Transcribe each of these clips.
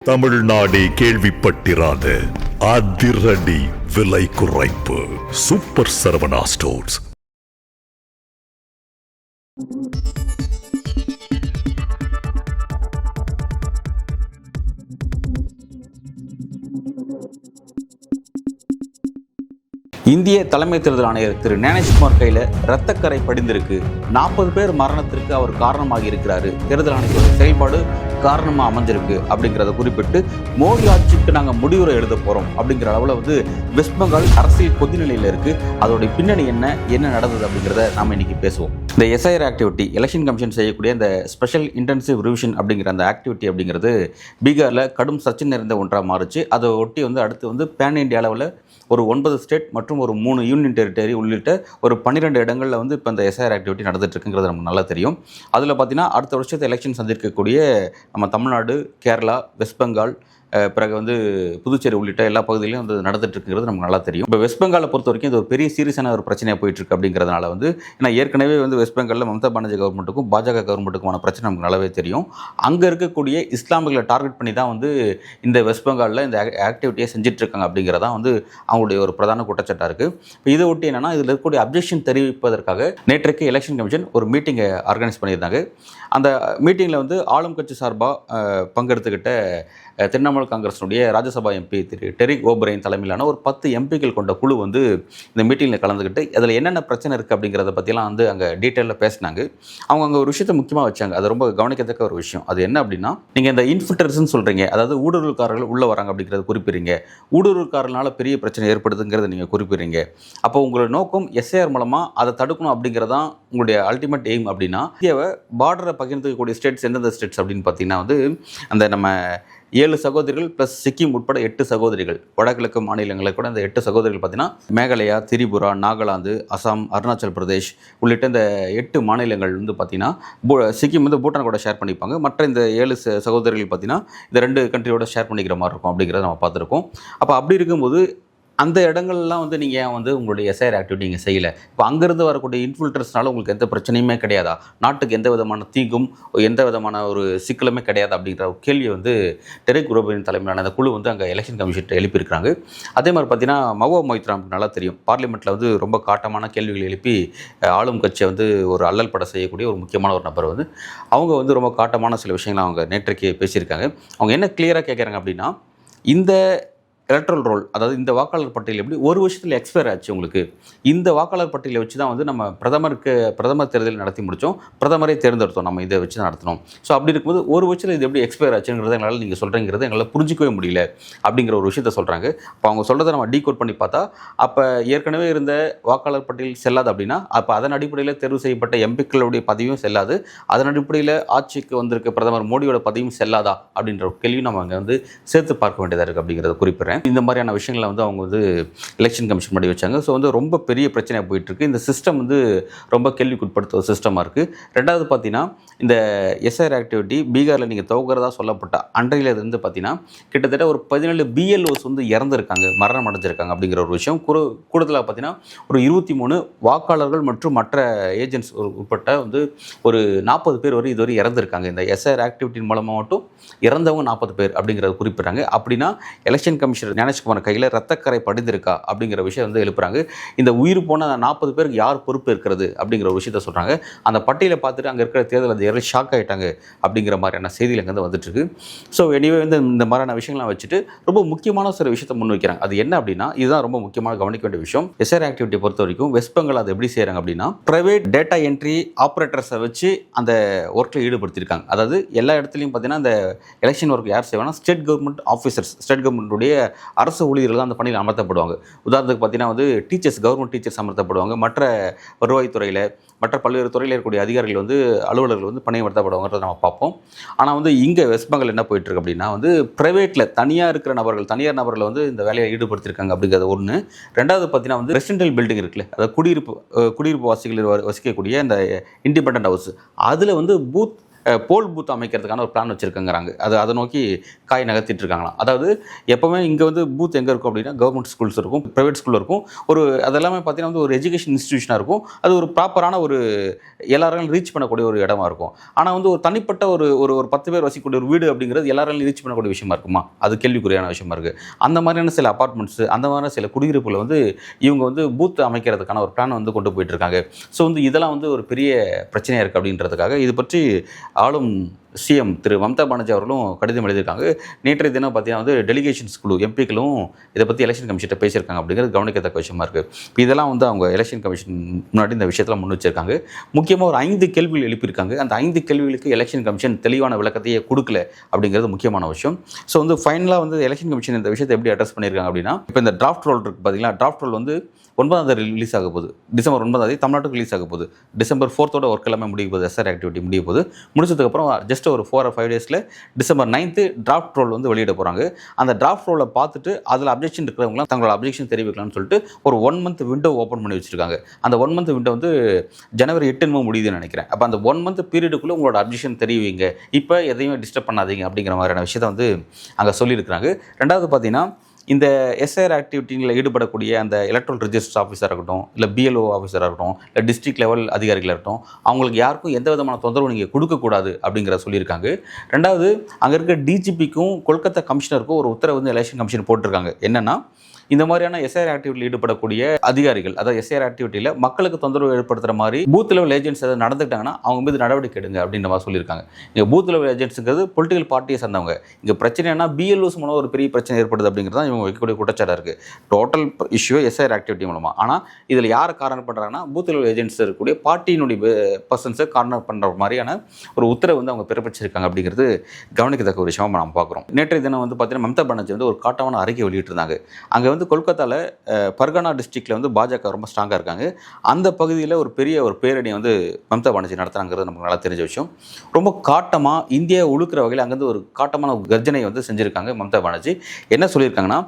தமிழ்நாடே கேள்விப்பட்டிராத அதிரடி விலை குறைப்பு சூப்பர் சரவணா ஸ்டோர்ஸ். இந்திய தலைமை தேர்தல் ஆணையர் திரு ஞானேஷ்குமார் கையில் இரத்தக்கரை படிந்திருக்கு. 40 பேர் மரணத்திற்கு அவர் காரணமாக இருக்கிறாரு. தேர்தல் ஆணையத்தோட செயல்பாடு காரணமாக அமைஞ்சிருக்கு அப்படிங்கிறத குறிப்பிட்டு மோடி ஆட்சிக்கு நாங்கள் முடிவுரை எழுத போகிறோம் அப்படிங்கிற அளவில் வெஸ்ட் பெங்கால் அரசியல் கொதிநிலையில் இருக்குது. அதோடைய பின்னணி என்ன நடந்தது அப்படிங்கிறத நாம் இன்னைக்கு பேசுவோம். இந்த எஸ்ஐஆர் ஆக்டிவிட்டி, எலெக்ஷன் கமிஷன் செய்யக்கூடிய இந்த ஸ்பெஷல் இன்டென்சிவ் ரிவிஷன் அப்படிங்கிற அந்த ஆக்டிவிட்டி அப்படிங்கிறது பீகாரில் கடும் சர்ச்சை நிறைந்த ஒன்றாக மாறுச்சு. அதை ஒட்டி அடுத்து பேன் இண்டியா அளவில் ஒரு 9 ஸ்டேட் மற்றும் ஒரு 3 யூனியன் டெரிட்டரி உள்ளிட்ட ஒரு 12 இடங்களில் இப்போ இந்த எஸ்ஐஆர் ஆக்டிவிட்டி நடந்துட்டு இருக்குங்கிறது நமக்கு நல்லா தெரியும். அதில் பார்த்தீங்கன்னா அடுத்த வருஷத்தை எலெக்ஷன் சந்திக்கக்கூடிய நம்ம தமிழ்நாடு, கேரளா, வெஸ்ட் பெங்கால், பிறகு புதுச்சேரி உள்ளிட்ட எல்லா பகுதியிலையும் நடந்துட்டு இருக்குங்கிறது நமக்கு நல்லா தெரியும். இப்போ வெஸ்ட் பெங்காலை பொறுத்த வரைக்கும் இது ஒரு பெரிய சீரியஸான ஒரு பிரச்சனையாக போயிட்டு இருக்கு அப்படிங்கிறதுனால ஏன்னா ஏற்கனவே வெஸ்ட் பெங்காலில் மம்தா பானர்ஜி கவர்மெண்ட்டுக்கும் பாஜக கவர்மெண்ட்டுக்குமான பிரச்சனை நமக்கு நல்லாவே தெரியும். அங்கே இருக்கக்கூடிய இஸ்லாமிகளை டார்கெட் பண்ணி தான் இந்த வெஸ்ட் பெங்காலில் இந்த ஆக்டிவிட்டியை செஞ்சுட்டு இருக்காங்க அப்படிங்கிறதான் அவங்களுடைய ஒரு பிரதான குற்றச்சாட்டாக இருக்குது. இப்போ இதை ஒட்டி என்னன்னா இதில் இருக்கக்கூடிய அப்ஜெக்ஷன் தெரிவிப்பதற்காக நேற்றைக்கு எலெக்ஷன் கமிஷன் ஒரு மீட்டிங்கை ஆர்கனைஸ் பண்ணியிருந்தாங்க. அந்த மீட்டிங்கில் ஆளும் கட்சி சார்பாக பங்கெடுத்துக்கிட்ட திரிணாமுல் காங்கிரஸினுடைய ராஜ்யசபா எம்பி திரு டெரிக் ஓபிரைன் தலைமையிலான ஒரு 10 எம்பிக்கள் கொண்ட குழு இந்த மீட்டிங்கில் கலந்துக்கிட்டு அதில் என்னென்ன பிரச்சனை இருக்குது அப்படிங்கிறத பற்றிலாம் அங்கே டீட்டெயிலில் பேசினாங்க. அவங்க அங்கே ஒரு விஷயத்தை முக்கியமாக வச்சாங்க. அது ரொம்ப கவனிக்கத்தக்க ஒரு விஷயம். அது என்ன அப்படின்னா, நீங்கள் இந்த இன்ஃபில்ட்ரேஷன் சொல்கிறீங்க, அதாவது ஊடுருவல்காரர்கள் உள்ளே வராங்க அப்படிங்கிறத குறிப்பிடுறீங்க. ஊடுருவல்காரர்களால் பெரிய பிரச்சனை ஏற்படுதுங்கிறத நீங்கள் குறிப்பிடுறீங்க. அப்போ உங்களோட நோக்கம் எஸ்ஐஆர் மூலமாக அதை தடுக்கணும் அப்படிங்கிறதான் உங்களுடைய அல்டிமேட் எய்ம் அப்படின்னா, இந்தியாவை பார்டரை பகிர்ந்துக்கக்கூடிய ஸ்டேட்ஸ் எந்தெந்த ஸ்டேட்ஸ் அப்படின்னு பார்த்தீங்கன்னா அந்த நம்ம 7 சகோதரிகள் ப்ளஸ் சிக்கிம் உட்பட 8 சகோதரிகள், வடகிழக்கு மாநிலங்களை கூட அந்த 8 சகோதரிகள் பார்த்தீங்கன்னா மேகாலயா, திரிபுரா, நாகாலாந்து, அசாம், அருணாச்சல் பிரதேஷ் உள்ளிட்ட இந்த 8 மாநிலங்கள் பார்த்தீங்கன்னா சிக்கிம் பூட்டான் கூட ஷேர் பண்ணிப்பாங்க. மற்ற இந்த 7 சகோதரிகள் பார்த்தீங்கன்னா இந்த 2 கண்ட்ரியோட ஷேர் பண்ணிக்கிற மாதிரி இருக்கும் அப்படிங்கிறத நம்ம பார்த்துருக்கோம். அப்போ அப்படி இருக்கும்போது அந்த இடங்கள்லாம் நீங்கள் ஏன் உங்களுடைய எஸ்ஐஆர் ஆக்டிவிட்டி நீங்கள் செய்யலை? இப்போ அங்கேருந்து வரக்கூடிய இன்ஃபில்ட்ரேஷனால உங்களுக்கு எந்த பிரச்சனையுமே கிடையாதா? நாட்டுக்கு எந்த விதமான தீங்கும் எந்த விதமான ஒரு சிக்கலுமே கிடையாது அப்படிங்கிற ஒரு கேள்வியை டெரிக் ஓபிரைன் தலைமையிலான அந்த குழு அங்கே எலெக்ஷன் கமிஷன் எழுப்பியிருக்கிறாங்க. அதே மாதிரி பார்த்தீங்கன்னா மஹுவா மொய்த்ரா நல்லா தெரியும், பார்லிமெண்ட்டில் ரொம்ப காட்டமான கேள்விகள் எழுப்பி ஆளும் கட்சியை ஒரு அல்லல் பட செய்யக்கூடிய ஒரு முக்கியமான ஒரு நபர் அவங்க ரொம்ப காட்டமான சில விஷயங்களை அவங்க நேற்றைக்கு பேசியிருக்காங்க. அவங்க என்ன கிளியராக கேட்குறாங்க அப்படின்னா, இந்த எலக்ட்ரல் ரோல், அதாவது இந்த வாக்காளர் பட்டியல் எப்படி ஒரு வருஷத்தில் எக்ஸ்பயர் ஆச்சு உங்களுக்கு, இந்த வாக்காளர் பட்டியலை வச்சு தான் நம்ம பிரதமர் தேர்தல் நடத்தி முடித்தோம், பிரதமரை தேர்ந்தெடுத்தோம், நம்ம இதை வச்சு தான் நடத்தணும். ஸோ அப்படி இருக்கும்போது ஒரு வருஷத்தில் இது எப்படி எக்ஸ்பயர் ஆச்சுங்கிறத எங்களால் நீங்கள் சொல்கிறீங்கிறத எங்களால் புரிஞ்சிக்கவே முடியல அப்படிங்கிற ஒரு விஷயத்த சொல்கிறாங்க. அப்போ அவங்க சொல்கிறத நம்ம டீகோட் பண்ணி பார்த்தா, அப்போ ஏற்கனவே இருந்த வாக்காளர் பட்டியல் செல்லாது அப்படின்னா, அப்போ அதன் அடிப்படையில் தேர்வு செய்யப்பட்ட எம்பிக்களுடைய பதவியும் செல்லாது, அதன் அடிப்படையில் ஆட்சிக்கு வந்திருக்க பிரதமர் மோடியோட பதவியும் செல்லாதா அப்படின்ற ஒரு கேள்வியும் நம்ம அங்கே சேர்த்து பார்க்க வேண்டியதாக இருக்குது அப்படிங்கிறத குறிப்பிட்றேன். இந்த மாதிரியான விஷயங்களை அவங்க எலெக்ஷன் கமிஷன் பண்ணி வச்சாங்க. ஸோ ரொம்ப பெரிய பிரச்சனையாக போயிட்டுருக்கு. இந்த சிஸ்டம் ரொம்ப கேள்விக்குட்படுத்த சிஸ்டமாக இருக்குது. ரெண்டாவது பார்த்தீங்கன்னா, இந்த எஸ்ஐஆர் ஆக்டிவிட்டி பீகாரில் நீங்கள் துவக்கிறதா சொல்லப்பட்ட அன்றையிலிருந்து பார்த்தீங்கன்னா கிட்டத்தட்ட ஒரு 17 பிஎல்ஓஸ் இறந்துருக்காங்க, மரணம் அடைஞ்சிருக்காங்க அப்படிங்கிற ஒரு விஷயம். கூடுதலாக பார்த்தீங்கன்னா ஒரு 23 வாக்காளர்கள் மற்றும் மற்ற ஏஜென்ட்ஸ் உட்பட்ட ஒரு 40 பேர் இதுவரை இறந்துருக்காங்க. இந்த எஸ்ஐஆர் ஆக்டிவிட்டியின் மூலமாக மட்டும் இறந்தவங்க 40 பேர் அப்படிங்கிறத குறிப்பிட்றாங்க. அப்படின்னா எலெக்ஷன் கமிஷனர் ஞானேஷ்குமார் கையில் ரத்தக்கரை படிந்திருக்கா அப்படிங்கிற விஷயம் எழுப்புறாங்க. இந்த உயிர் போன 40 பேருக்கு யார் பொறுப்பு இருக்கிறது அப்படிங்கிற ஒரு விஷயத்த சொல்கிறாங்க. அந்த பட்டியலை பார்த்துட்டு அங்கே இருக்கிற தேர்தல் அதிகாரிகள் ஷாக் ஆகிட்டாங்க அப்படிங்கிற மாதிரியான செய்திகள் அங்கே வந்துட்டுருக்கு. ஸோ எனிவே இந்த மாதிரியான விஷயங்கள்லாம் வச்சுட்டு ரொம்ப முக்கியமான சில விஷயத்தை முன் வைக்கிறாங்க. அது என்ன அப்படின்னா, இதுதான் ரொம்ப முக்கியமான கவனிக்க வேண்டிய விஷயம். எஸ்ஐஆர் ஆக்டிவிட்டியை பொறுத்த வரைக்கும் வெஸ்ட் பெங்கால் அதை எப்படி செய்கிறாங்க அப்படின்னா, பிரைவேட் டேட்டா என்ட்ரி ஆப்ரேட்டர்ஸை வச்சு அந்த ஒர்க்கில் ஈடுபடுத்தியிருக்காங்க. அதாவது எல்லா இடத்துலையும் பார்த்தீங்கன்னா இந்த எலெக்ஷன் ஒர்க் யார் செய்வாங்கன்னா ஸ்டேட் கவர்மெண்ட் ஆஃபீஸர்ஸ், ஸ்டேட் கவர்மெண்ட்டுடைய அரசு ஊழியர்கள் தான் அந்த பணியில் அமர்த்தப்படுவாங்க. உதாரணத்துக்கு பார்த்தீங்கன்னா டீச்சர்ஸ், கவர்மெண்ட் டீச்சர்ஸ் அமர்த்தப்படுவாங்க. மற்ற வருவாய்த்துறையில் மற்ற பல்வேறு துறையில் இருக்கக்கூடிய அதிகாரிகள் அலுவலர்கள் பணியமர்த்தப்படுவாங்கிறத நம்ம பார்ப்போம். ஆனால் இங்கே வெஸ்ட் பெங்கால் என்ன போயிட்டுருக்கு அப்படின்னா ப்ரைவேட்டில் தனியாக இருக்கிற தனியார் நபர்களை இந்த வேலையை ஈடுபடுத்தியிருக்காங்க அப்படிங்கிறது ஒன்று. ரெண்டாவது பார்த்தீங்கன்னா ரெசிடென்டல் பில்டிங் இருக்குல்ல, அதாவது குடியிருப்பு வாசிகள் வசிக்கக்கூடிய இந்த இண்டிபெண்டன்ட் ஹவுஸ், அதில் பூத் போல் பூத் அமைக்கிறதுக்கான ஒரு பிளான் வச்சுருக்கங்கிறாங்க. அதை நோக்கி காய் நகர்த்திட்டு இருக்காங்களாம். அதாவது எப்போவுமே இங்கே வந்து பூத் எங்கே இருக்கும் அப்படின்னா கவர்மெண்ட் ஸ்கூல்ஸ் இருக்கும், ப்ரைவேட் ஸ்கூலில் இருக்கும். அதெல்லாமே பார்த்தீங்கன்னா வந்து ஒரு எஜுகேஷன் இன்ஸ்டியூஷனாக இருக்கும். அது ஒரு ப்ராப்பரான ஒரு எல்லாராலும் ரீச் பண்ணக்கூடிய ஒரு இடமா இருக்கும். ஆனால் வந்து ஒரு தனிப்பட்ட ஒரு ஒரு 10 பேர் வசிக்கக்கூடிய ஒரு வீடு அப்படிங்கிறது எல்லாராலும் ரீச் பண்ணக்கூடிய விஷயமா இருக்குமா? அது கேள்விக்குறியான விஷயமா இருக்குது. அந்த மாதிரியான சில அப்பார்ட்மெண்ட்ஸ், அந்த மாதிரியான சில குடியிருப்புகளை வந்து இவங்க வந்து பூத் அமைக்கிறதுக்கான ஒரு பிளான் வந்து கொண்டு போயிட்டு இருக்காங்க. ஸோ வந்து இதெல்லாம் வந்து ஒரு பெரிய பிரச்சனையாக இருக்குது அப்படின்றதுக்காக இது பற்றி ஆளும் சிஎம் திரு மம்தா பானர்ஜி அவர்களும் கடிதம் எழுதியிருக்காங்க. நேற்றைய தினம் பார்த்தீங்கன்னா வந்து டெலிகேஷன்ஸ் குழு எம்பிக்களும் இதை பற்றி எலெக்ஷன் கமிஷன்கிட்ட பேசியிருக்காங்க அப்படிங்கிறது கவனிக்கத்தக்க விஷயமா இருக்குது. இப்போ இதெல்லாம் வந்து அவங்க எலெக்ஷன் கமிஷன் முன்னாடி இந்த விஷயத்தில் முன் வச்சிருக்காங்க. முக்கியமாக ஒரு 5 கேள்விகள் எழுப்பியிருக்காங்க. அந்த 5 கேள்விகளுக்கு எலெக்ஷன் கமிஷன் தெளிவான விளக்கத்தையே கொடுக்கல அப்படிங்கிறது முக்கியமான விஷயம். ஸோ வந்து ஃபைனலாக வந்து எலெக்ஷன் கமிஷன் இந்த விஷயத்தை எப்படி அட்ரஸ் பண்ணியிருக்காங்க அப்படின்னா, இப்போ இந்த டிராஃப்ட் ரோல் இருக்குது பார்த்தீங்களா, டிராஃப்ட் ரோல் வந்து 9ஆம் தேதி ரிலீஸ் ஆக போகுது. டிசம்பர் 9ஆம் தேதி தமிழ்நாட்டுக்கு ரிலீஸ் ஆக போகுது. டிசம்பர் 4th ஒர்க் எல்லாமே முடிய போகுது. எஸ்ஆர் ஆக்டிவிட்டி முடிய போகுது. முடிச்சதுக்கப்புறம் ஜஸ்ட் ஒரு 4 or 5 டேஸில் டிசம்பர் 9th டிராஃப்ட் ரோல் வந்து வெளியிட போகிறாங்க. அந்த டிராஃப்ட் ரோலை பார்த்துட்டு அதில் அப்ஜெக்ஷன் இருக்கிறவங்களாம் தங்களோட அப்ஜெக்ஷன் தெரிவிக்கலாம்னு சொல்லிட்டு ஒரு 1 month விண்டோ ஓப்பன் பண்ணி வச்சிருக்காங்க. அந்த 1 month விண்டோ வந்து ஜனவரி 8 முடியுதுன்னு நினைக்கிறேன். அப்போ அந்த 1 month பீரியடுக்குள்ளே உங்களோட அப்ஜெக்ஷன் தெரிவிங்க, இப்போ எதையுமே டிஸ்டர்ப் பண்ணாதீங்க அப்படிங்கிற மாதிரியான விஷயத்தை வந்து அங்கே சொல்லியிருக்கிறாங்க. ரெண்டாவது பார்த்தீங்கன்னா, இந்த எஸ்ஐஆர் ஆக்டிவிட்டியில் ஈடுபடக்கூடிய அந்த எலக்ட்ரல் ரிஜிஸ்டர் ஆஃபீஸராக இருக்கட்டும், இல்லை பிஎல்ஓ ஆஃபீஸராக இருக்கட்டும், இல்லை டிஸ்ட்ரிக்ட் லெவல் அதிகாரிகளாக இருக்கட்டும், அவங்களுக்கு யாருக்கும் எந்த விதமான தொந்தரவு நீங்கள் கொடுக்கக்கூடாது அப்படிங்கிறத சொல்லியிருக்காங்க. ரெண்டாவது, அங்கே இருக்க டிஜிபிக்கும் கொல்கத்தா கமிஷனருக்கும் ஒரு உத்தரவு வந்து எலெக்ஷன் கமிஷன் போட்டிருக்காங்க. என்னென்னா, இந்த மாதிரியான எஸ்ஐஆர் ஆக்டிவிட்டியில் ஈடுபடக்கூடிய அதிகாரிகள், அதாவது எஸ்ஐஆர் ஆக்டிவிட்டியில் மக்களுக்கு தொந்தரவு ஏற்படுத்துகிற மாதிரி பூத் லெவல் ஏஜென்ட்ஸ் எதாவது நடந்துக்கிட்டாங்கன்னா அவங்க மீது நடவடிக்கை எடுங்க அப்படின்ற மாதிரி சொல்லியிருக்காங்க. இங்கே பூத் லெவல் ஏஜென்ட்ஸுங்கிறது பொலிட்டிக்கல் பார்ட்டியை சேர்ந்தவங்க. இங்கே பிரச்சனைனா பிஎல்ஓஸ் மூலம் ஒரு பெரிய பிரச்சனை ஏற்படுது அப்படிங்கிறது தான் இவங்க வைக்கக்கூடிய குற்றச்சாட்டாக இருக்குது. டோட்டல் இஷ்யூ எஸ்ஐஆர் ஆக்டிவிட்டி மூலமாக. ஆனால் இதில் யாரை காரணம் பண்ணுறாங்கன்னா, பூத் லெவல் ஏஜென்ட்ஸ் இருக்கக்கூடிய பார்ட்டியினுடைய பர்சன்ஸை காரணம் பண்ணுற மாதிரியான ஒரு உத்தரவு வந்து அவங்க பிறப்பிச்சிருக்காங்க அப்படிங்கிறது கவனிக்கத்தக்க ஒரு விஷயமாக நம்ம பார்க்குறோம். நேற்றைய தினம் வந்து பார்த்தீங்கன்னா மம்தா பானர்ஜி வந்து ஒரு காட்டமான அறிக்கை வெளியிட்டிருந்தாங்க. அங்கே வந்து கொல்கத்தாவில் பர்கானா டிஸ்ட்ரிக்டில் வந்து பாஜக ரொம்ப ஸ்ட்ராங்காக இருக்காங்க. அந்த பகுதியில் ஒரு பெரிய ஒரு பேரணியை வந்து மம்தா பானர்ஜி நடத்துகிறாங்கிறது நமக்கு நல்லா தெரிஞ்ச விஷயம். ரொம்ப காட்டமாக இந்தியா உழுக்கிற வகையில் அங்கேருந்து ஒரு காட்டமான கர்ஜனை வந்து செஞ்சுருக்காங்க மம்தா பானர்ஜி. என்ன சொல்லியிருக்காங்கன்னா,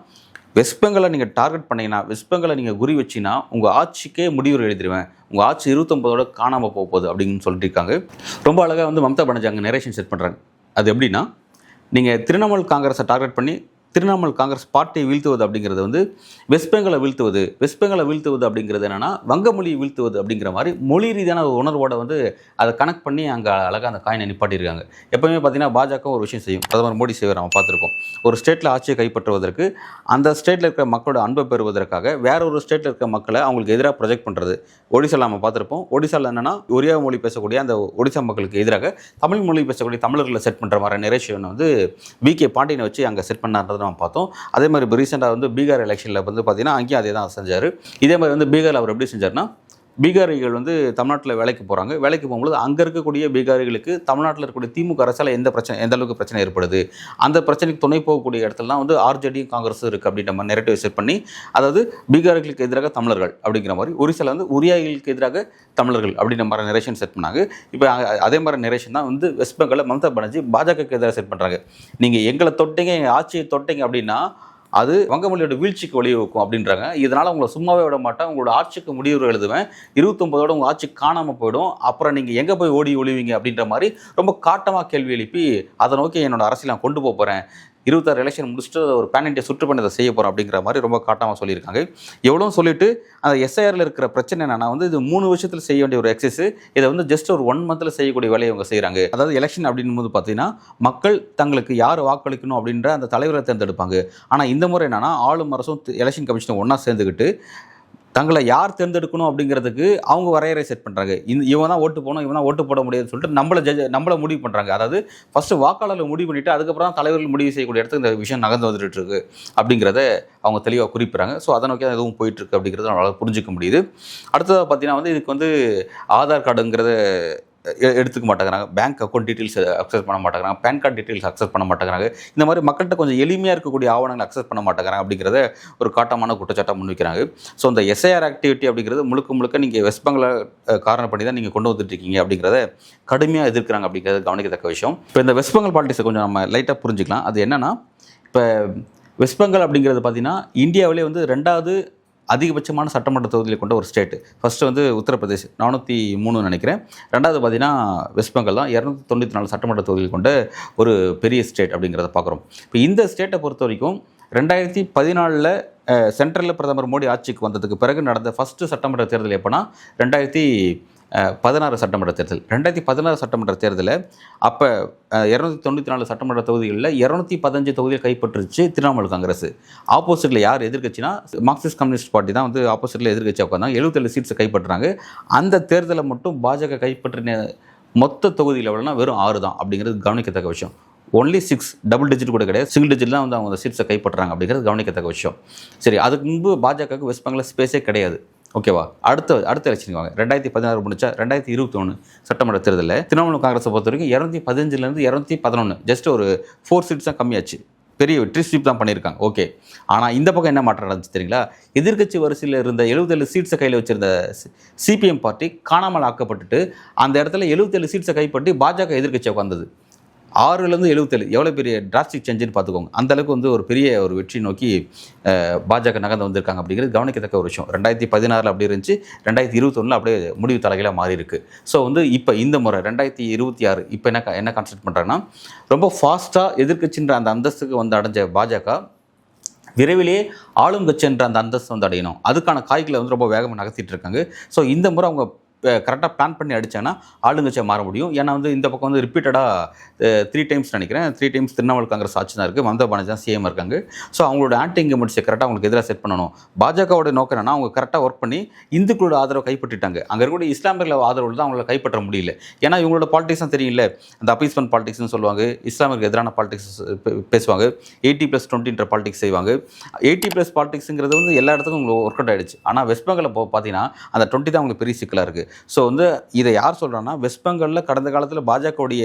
வெஸ்ட் பெங்காலை நீங்கள் டார்கெட் பண்ணிங்கன்னா, வெஸ்ட் பெங்காலை நீங்கள் குறி வச்சிங்கன்னா உங்கள் ஆட்சிக்கே முடிவு எழுதிடுவேன், உங்கள் ஆட்சி 29 காணாமல் போகுது அப்படின்னு சொல்லியிருக்காங்க. ரொம்ப அழகாக வந்து மம்தா பானர்ஜி அங்கே நரேஷன் செட் பண்ணுறாங்க. அது எப்படின்னா, நீங்கள் திரிணாமுல் காங்கிரஸை டார்கெட் பண்ணி திரிணாமுல் காங்கிரஸ் பார்ட்டியை வீழ்த்துவது அப்படிங்கிறது வந்து வெஸ்ட் பெங்காலை வீழ்த்துவது அப்படிங்கிறது என்னென்னா வங்கமொழியை வீழ்த்துவது அப்படிங்கிற மாதிரி மொழி ரீதியான ஒரு உணர்வோட வந்து அதை கனெக்ட் பண்ணி அங்கே அழகாக அந்த காயினை நிப்பாட்டியிருக்காங்க. எப்போவுமே பார்த்தீங்கன்னா பாஜக ஒரு விஷயம் செய்யும், பிரதமர் மோடி செய்வார், நம்ம பார்த்துருக்கோம். ஒரு ஸ்டேட்டில் ஆட்சியை கைப்பற்றுவதற்கு, அந்த ஸ்டேட்டில் இருக்கிற மக்களோட அன்பை பெறுவதற்காக வேற ஒரு ஸ்டேட்டில் இருக்கிற மக்களை அவங்களுக்கு எதிராக ப்ரொஜெக்ட் பண்ணுறது. ஒடிசாவில் நம்ம பார்த்துருப்போம். ஒடிசாவில் என்னென்னா ஒரியா மொழி பேசக்கூடிய அந்த ஒடிசா மக்களுக்கு எதிராக தமிழ் மொழி பேசக்கூடிய தமிழர்களை செட் பண்ணுற மாதிரி நரேஷன் வந்து விகே பாண்டியனை வச்சு அங்கே செட் பண்ணார்ன்றது நம்ம பார்த்தோம். அதே மாதிரி ரீசெண்டாக வந்து பீகார் எலெக்ஷனில் வந்து பார்த்தீங்கன்னா அங்கேயும் அதே தான் செஞ்சார். இதே மாதிரி வந்து பீகாரில் அவர் எப்படி செஞ்சார்னா, பீகாரிகள் வந்து தமிழ்நாட்டில் வேலைக்கு போகிறாங்க. வேலைக்கு போகும்போது அங்கே இருக்கக்கூடிய பீகாரிகளுக்கு தமிழ்நாட்டில் இருக்கக்கூடிய திமுக அரசால் எந்த அளவுக்கு பிரச்சனை ஏற்படுது, அந்த பிரச்சனைக்கு துணை போகக்கூடிய இடத்துலலாம் வந்து ஆர்ஜேடியும் காங்கிரஸும் இருக்குது அப்படின்ற மாதிரி நெரேட்டிவ் செட் பண்ணி, அதாவது பீகாரிகளுக்கு எதிராக தமிழர்கள் அப்படிங்கிற மாதிரி, ஒரிசாவில் வந்து ஒரியாகளுக்கு எதிராக தமிழர்கள் அப்படின்ற மாதிரி நரேஷன் செட் பண்ணாங்க. இப்போ அதே மாதிரி நரேஷன் தான் வந்து வெஸ்ட் பெங்காலில் மம்தா பானர்ஜி பாஜகவுக்கு எதிராக செட் பண்ணுறாங்க. நீங்கள் எங்களை தொட்டீங்க, எங்கள் ஆட்சியை தொட்டீங்க அப்படின்னா அது வங்கமொழியோட வீழ்ச்சிக்கு வழிவகுக்கும் அப்படின்றாங்க. இதனால் உங்களை சும்மாவே விட மாட்டேன், உங்களோட ஆட்சிக்கு முடிவு எழுதுவேன், 29 உங்கள் ஆட்சி காணாமல் போயிடும், அப்புறம் நீங்கள் எங்கே போய் ஓடி ஒளிவீங்க அப்படின்ற மாதிரி ரொம்ப காட்டமாக கேள்வி எழுப்பி அதை நோக்கி என்னோட அரசியல் நான் கொண்டு போகிறேன், 26 எலெக்ஷன் முடிச்சுட்டு ஒரு பேன் இண்டியா சுற்றுப்பயணத்தை செய்ய போகிறோம் அப்படிங்கிற மாதிரி ரொம்ப காட்டமாக சொல்லியிருக்காங்க. எவ்வளோ சொல்லிட்டு அந்த எஸ்ஐஆரில் இருக்கிற பிரச்சனை என்னன்னா வந்து இது 3 வருஷத்தில் செய்ய வேண்டிய ஒரு எக்ஸசைஸ், இதை வந்து ஜஸ்ட் ஒரு 1 monthல செய்யக்கூடிய வேலையை அவங்க செய்கிறாங்க. அதாவது எலெக்ஷன் அப்படின் போது பார்த்தீங்கன்னா மக்கள் தங்களுக்கு யார் வாக்களிக்கணும் அப்படின்ற அந்த தலைவரை தேர்ந்தெடுப்பாங்க. ஆனால் இந்த முறை என்னன்னா ஆளும் அரசும் எலெக்ஷன் கமிஷனும் ஒன்றா சேர்ந்துக்கிட்டு தங்களை யார் தேர்ந்தெடுக்கணும் அப்படிங்கிறதுக்கு அவங்க வரையறை செட் பண்ணுறாங்க. இவன் தான் ஓட்டு போகணும், இவன் தான் ஓட்டு போட முடியாதுன்னு சொல்லிட்டு நம்மளை முடிவு பண்ணுறாங்க. அதாவது ஃபஸ்ட்டு வாக்காளர்கள் முடிவு பண்ணிவிட்டு அதுக்கப்புறம் தான் தலைவர்கள் முடிவு செய்யக்கூடிய இடத்துக்கு இந்த விஷயம் நகர்ந்து வந்துட்டு இருக்கு அப்படிங்கிறத அவங்க தெளிவாக குறிப்பிட்றாங்க. ஸோ அதை நோக்கி தான் எதுவும் போயிட்டுருக்கு அப்படிங்கிறத நம்மளால் புரிஞ்சிக்க முடியுது. அடுத்ததாக பார்த்தீங்கன்னா வந்து இதுக்கு வந்து ஆதார் கார்டுங்கிறத எடுத்துக்க மாட்டேங்கிறாங்க, பேங்க் அக்கௌண்ட் டீட்டெயில்ஸ் அக்சஸ் பண்ண மாட்டேங்கிறாங்க, பேன் கார்டு டீட்டெயில்ஸ் அக்சஸ் பண்ண மாட்டேங்கிறாங்க. இந்த மாதிரி மக்கள்கிட்ட கொஞ்சம் எளிமையாக இருக்கக்கூடிய ஆவணங்களை அக்சஸ் பண்ண மாட்டேங்கிறாங்க அப்படிங்கிறத ஒரு காட்டமான குற்றச்சாட்டாக முன்வைக்கிறாங்க. ஸோ இந்த எஸ்ஐஆர் ஆக்டிவிட்டி அப்படிங்கிறது முழுக்க நீங்கள் வெஸ்ட் பெங்காலை காரணம் பண்ணி தான் நீங்கள் கொண்டு வந்துட்டு இருக்கீங்க அப்படிங்கிறத கடுமையாக எதிர்க்கிறாங்க அப்படிங்கிறது கவனிக்கத்தக்க விஷயம். இப்போ இந்த வெஸ்ட் பெங்கால் பாலிட்டிக்ஸை கொஞ்சம் நம்ம லைட்டாக புரிஞ்சுக்கலாம். அது என்னென்னா, இப்போ வெஸ்ட் பெங்கால் அப்படிங்கிறது பார்த்தீங்கன்னா இந்தியாவிலே வந்து 2வது அதிகபட்சமான சட்டமன்ற தொகுதியை கொண்ட ஒரு ஸ்டேட்டு. ஃபஸ்ட்டு வந்து உத்தரப்பிரதேஷ் 403 நினைக்கிறேன். ரெண்டாவது பார்த்தீங்கன்னா வெஸ்ட் பெங்கால் தான் 294 சட்டமன்ற தொகுதிகள் கொண்ட ஒரு பெரிய ஸ்டேட் அப்படிங்கிறத பார்க்குறோம். இப்போ இந்த ஸ்டேட்டை பொறுத்த வரைக்கும் 2014 சென்ட்ரலில் பிரதமர் மோடி ஆட்சிக்கு வந்ததுக்கு பிறகு நடந்த ஃபஸ்ட்டு சட்டமன்ற தேர்தல் எப்போனா 2016 சட்டமன்ற தேர்தல். 2016 சட்டமன்ற தேர்தலில் அப்போ 294 சட்டமன்ற தொகுதிகளில் 215 தொகுதிகள் கைப்பற்றுச்சு திரிணாமுல் காங்கிரஸ். ஆப்போசிட்டில் யார் எதிர்க்கட்சினா மார்க்சிஸ்ட் கம்யூனிஸ்ட் பார்ட்டி தான் வந்து ஆப்போசிட்டில் எதிர்க்கட்சியாக உட்காந்தாங்க. 77 சீட்ஸை கைப்பற்றுறாங்க. அந்த தேர்தலை மட்டும் பாஜக கைப்பற்றின மொத்த தொகுதியில் எவ்வளோனா வெறும் 6 தான் அப்படிங்கிறது கவனிக்கத்தக்க விஷயம். ஒன்லி 6, டபுள் டிஜிட் கூட கிடையாது, சிங்கிள் டிஜிட் தான் வந்து அவங்க சீட்ஸை கைப்பற்றுறாங்க அப்படிங்கிறது கவனிக்கத்தக்க விஷயம். சரி, அதுக்கு முன்பு பாஜகவுக்கு வெஸ்ட் பெங்கால் ஸ்பேஸே கிடையாது. ஓகேவா? அடுத்த எலெக்ஷன் வாங்க. 2016 முடிச்சா 2021 சட்டமன்ற தேர்தலில் திரிணாமுல் காங்கிரஸை பொறுத்த வரைக்கும் 215லேருந்து 211, ஜஸ்ட் ஒரு 4 சீட்ஸ் தான் கம்மியாச்சு. பெரிய வெற்றி ஸ்வீப் தான் பண்ணியிருக்காங்க. ஓகே, ஆனால் இந்த பக்கம் என்ன மாற்றம் நடந்துச்சு தெரியுங்களா? எதிர்க்கட்சி வரிசையில் இருந்த 77 சீட்ஸை கையில் வச்சிருந்த சிபிஎம் பார்ட்டி காணாமல் ஆக்கப்பட்டுட்டு அந்த இடத்துல 77 சீட்ஸை கைப்பற்றி பாஜக எதிர்க்கட்சியாக உட்காந்தது. 6லேருந்து 77 எவ்வளோ பெரிய டிராஸ்டிக் சேஞ்சுன்னு பார்த்துக்கோங்க. அந்தளவுக்கு வந்து ஒரு பெரிய ஒரு வெற்றி நோக்கி பாஜக நகர்ந்து வந்திருக்காங்க அப்படிங்கிறது கவனிக்கத்தக்க ஒரு விஷயம். 2016 அப்படி இருந்துச்சு, 2021 அப்படியே முடிவு தலைகளாக மாறி இருக்கு. ஸோ வந்து இப்போ இந்த முறை 2026 இப்போ என்ன கான்செப்ட் பண்ணுறாங்கன்னா, ரொம்ப ஃபாஸ்ட்டாக எதிர்க்கட்சின்ற அந்த அந்தஸ்துக்கு வந்து அடைஞ்ச பாஜக விரைவிலேயே ஆளும் கட்சி என்ற அந்த அந்தஸ்து வந்து அடையணும். அதுக்கான காய்களை வந்து ரொம்ப வேகமாக நகர்த்திட்டு இருக்காங்க. ஸோ இந்த முறை அவங்க கரெக்டாக பிளான் பண்ணி அடித்தாங்கன்னா ஆளுங்கட்சியாக மாற முடியும். ஏன்னா வந்து இந்த பக்கம் வந்து ரிப்பீட்டடாக 3 டைம்ஸ் நினைக்கிறேன், 3 டைம்ஸ் திரிணாமுல் காங்கிரஸ் ஆட்சி தான் இருக்குது, மம்தா பானர்ஜி தான் சிஎம் இருக்காங்க. ஸோ அவங்களோட ஆன்டி இன்கம்பன்சியை கரெக்டாக அவங்களுக்கு எதிராக செட் பண்ணணும். பாஜகவோட நோக்கம் என்னன்னா, அவங்க கரெக்டாக ஒர்க் பண்ணி இந்துக்களோட ஆதரவை கைப்பற்றிட்டாங்க. அங்கே இருக்கக்கூடிய இஸ்லாமியர்களோட ஆதரவு தான் அவங்கள கைப்பற்ற முடியல. ஏன்னா இவங்களோட பாலிடிக்ஸ் தான் தெரியல, அந்த அப்பீஸ்மெண்ட் பாலிடிக்ஸ்னு சொல்லுவாங்க, இஸ்லாமியருக்கு எதிரான பாலிடிக்ஸ் பேசுவாங்க, 80+20 பாலிடிக்ஸ் செய்வாங்க. 80+ பாலிடிக்ஸுங்கிறது வந்து எல்லா இடத்துக்கும் உங்களுக்கு ஒர்க் அவுட் ஆகிடுச்சு. ஆனால் வெஸ்ட் பெங்காலில் பார்த்தீங்கன்னா அந்த 20 தான் அவங்களுக்கு பெரிய சிக்கலாக இருக்குது. ஸோ வந்து இதை யார் சொல்கிறான்னா, வெஸ்ட் பெங்காலில் கடந்த காலத்தில் பாஜகவுடைய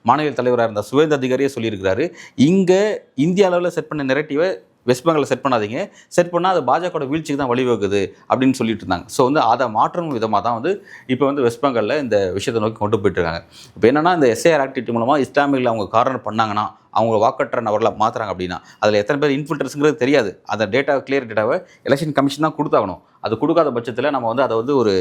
மாநில தலைவராக இருந்த சுவேந்த அதிகாரியே சொல்லியிருக்கிறாரு, இங்கே இந்திய அளவில் செட் பண்ண நெரேட்டிவை வெஸ்ட் பெங்காலில் செட் பண்ணாதீங்க, செட் பண்ணால் அது பாஜகவோட வீழ்ச்சிக்கு தான் வழிவகுக்குது அப்படின்னு சொல்லிட்டு இருந்தாங்க. ஸோ வந்து அதை மாற்றும் விதமாக தான் வந்து இப்போ வந்து வெஸ்ட் பெங்காலில் இந்த விஷயத்தை நோக்கி கொண்டு போயிட்டு இருக்காங்க. இப்போ என்னென்னா, இந்த எஸ்ஐஆர் ஆக்டிவிட்டி மூலமாக இஸ்லாமியர்கள் அவங்க கார்னர் பண்ணாங்கன்னா, அவங்க வாக்கற்ற நபர்களை மாற்றுறாங்க அப்படின்னா அதில் எத்தனை பேர் இன்ஃபில்டர்ஸுங்கிறது தெரியாது. அந்த கிளியர் டேட்டாவை எலெக்ஷன் கமிஷன் தான் கொடுத்தாகணும். அது கொடுக்காத பட்சத்தில் நம்ம வந்து அதை வந்து ஒரு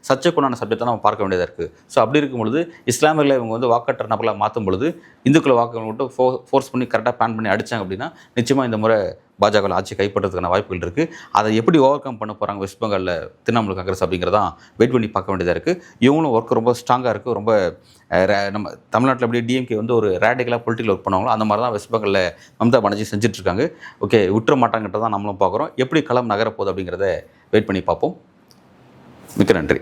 சர்ச்சைக்குண்டான சப்ஜெக்டாக நம்ம பார்க்க வேண்டியதாக இருக்குது. ஸோ அப்படி இருக்கும் பொழுது இஸ்லாமியர்களை இவங்க வந்து வாக்கற்ற நபர்களை மாற்றும் பொழுது இந்துக்களை வாக்குகளை மட்டும் ஃபோர்ஸ் பண்ணி கரெக்டாக பிளான் பண்ணி அடித்தாங்க அப்படின்னா நிச்சயமாக இந்த முறை பாஜகவில் ஆட்சி கைப்பற்றதுக்கான வாய்ப்புகள் இருக்குது. அதை எப்படி ஓவர் கம் பண்ண போகிறாங்க வெஸ்ட் பெங்காலில் திரிணாமுல் காங்கிரஸ் அப்படிங்கிறதான் வெயிட் பண்ணி பார்க்க வேண்டியதாக இருக்குது. இவங்களும் ஒர்க் ரொம்ப ஸ்ட்ராங்காக இருக்குது. ரொம்ப நம்ம தமிழ்நாட்டில் அப்படியே டிஎம்கே வந்து ஒரு ரேடிக்கலாக பொலிட்டிக்கல் ஒர்க் பண்ணுவாங்களோ அந்த மாதிரி தான் வெஸ்ட் பெங்காலில் மம்தா பானர்ஜி செஞ்சுட்ருக்காங்க. ஓகே, விட்டுற மாட்டாங்கன்றதான் நம்மளும் பார்க்குறோம். எப்படி களம் நகரப்போகுது அப்படிங்கிறத வெயிட் பண்ணி பார்ப்போம். மிக்க நன்றி.